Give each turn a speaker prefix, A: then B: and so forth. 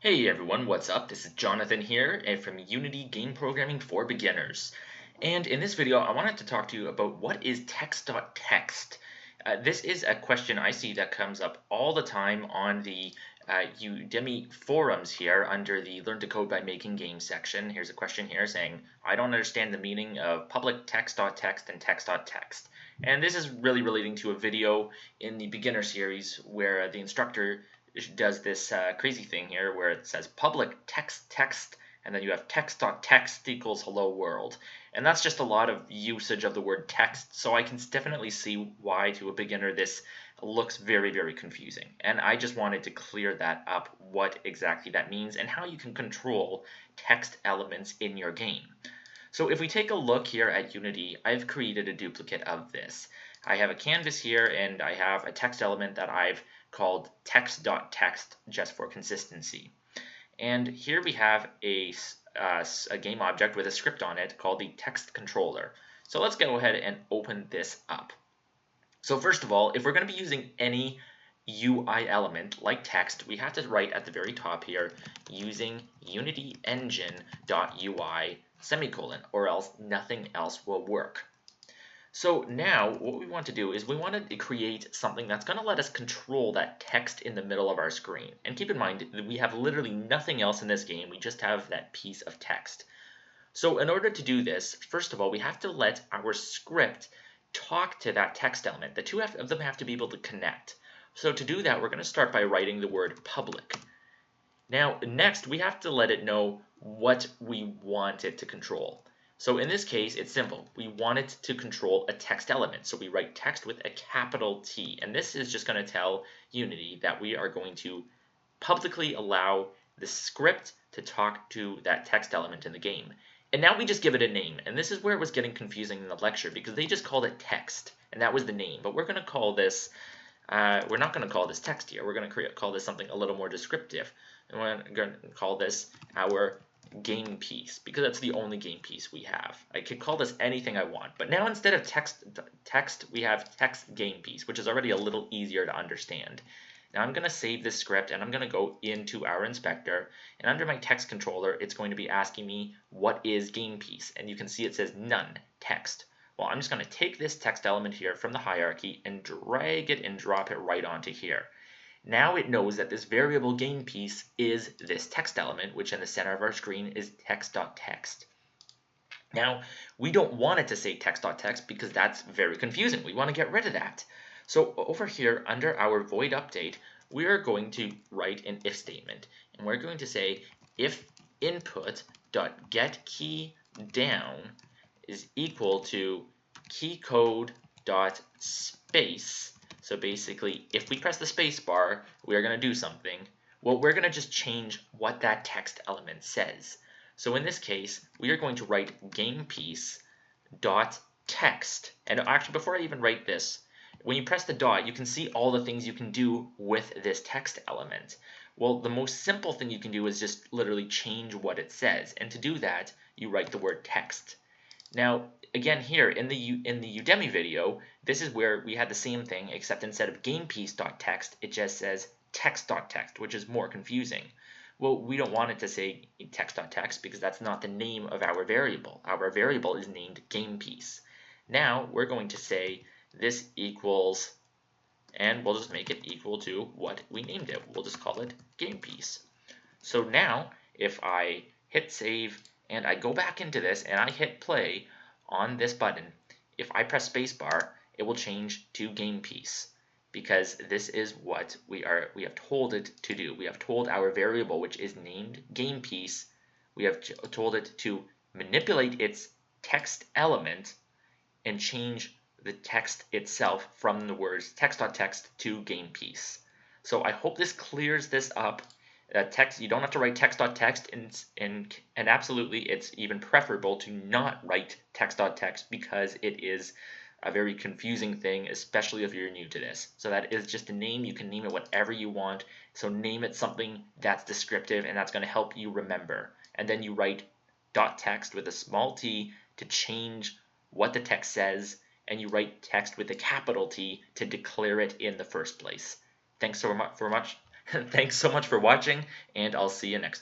A: Hey everyone, what's up? This is Jonathan here and from Unity Game Programming for Beginners. And in this video, I wanted to talk to you about what is text.text. This is a question I see that comes up all the time on the Udemy forums here under the Learn to Code by Making Games section. Here's a question here saying, I don't understand the meaning of public text.text and text.text. And this is really relating to a video in the beginner series where the instructor does this crazy thing here where it says public text and then you have text.text equals hello world. And that's just a lot of usage of the word text, so I can definitely see why to a beginner this looks very, very confusing. And I just wanted to clear that up, what exactly that means and how you can control text elements in your game. So if we take a look here at Unity, I've created a duplicate of this. I have a canvas here and I have a text element that I've called text.text just for consistency. And here we have a game object with a script on it called the text controller. So let's go ahead and open this up. So first of all, if we're going to be using any UI element like text, we have to write at the very top here using Unity engine.ui semicolon, or else nothing else will work. So now what we want to do is we want to create something that's going to let us control that text in the middle of our screen. And keep in mind that we have literally nothing else in this game, we just have that piece of text. So in order to do this, first of all, we have to let our script talk to that text element. The two of them have to be able to connect. So to do that, we're going to start by writing the word public. Now, next, we have to let it know what we want it to control. So in this case, it's simple. We want it to control a text element. So we write text with a capital T. And this is just going to tell Unity that we are going to publicly allow the script to talk to that text element in the game. And now we just give it a name. And this is where it was getting confusing in the lecture because they just called it text. And that was the name. But we're going to call this, we're not going to call this text here. We're going to call this something a little more descriptive. And we're going to call this our game piece because that's the only game piece we have. I could call this anything I want, but now instead of text we have text game piece, which is already a little easier to understand. Now I'm going to save this script and I'm going to go into our inspector, and under my text controller it's going to be asking me what is game piece, and you can see it says none text. Well, I'm just going to take this text element here from the hierarchy and drag it and drop it right onto here. Now it knows that this variable game piece is this text element, which in the center of our screen is text.text. Now, we don't want it to say text.text because that's very confusing. We want to get rid of that. So over here under our void update, we are going to write an if statement. And we're going to say if input.getKeyDown is equal to keycode.space. So basically, if we press the space bar, we are going to do something. Well, we're going to just change what that text element says. So in this case, we are going to write gamepiece.text. And actually, before I even write this, when you press the dot, you can see all the things you can do with this text element. Well, the most simple thing you can do is just literally change what it says. And to do that, you write the word text. Now, again here in the Udemy video, this is where we had the same thing, except instead of gamepiece.text, it just says text.text, which is more confusing. Well, we don't want it to say text.text because that's not the name of our variable. Our variable is named gamepiece. Now, we're going to say this equals, and we'll just make it equal to what we named it. We'll just call it gamepiece. So now, if I hit save, and I go back into this and I hit play on this button, if I press spacebar, it will change to game piece because this is what we have told it to do. We have told our variable, which is named game piece, we have told it to manipulate its text element and change the text itself from the words text.text to game piece. So I hope this clears this up. Text, you don't have to write text.text, and absolutely it's even preferable to not write text.text because it is a very confusing thing, especially if you're new to this. So that is just a name. You can name it whatever you want. So name it something that's descriptive and that's going to help you remember. And then you write .text with a small t to change what the text says, and you write text with a capital T to declare it in the first place. Thanks so much Thanks so much for watching, and I'll see you next time.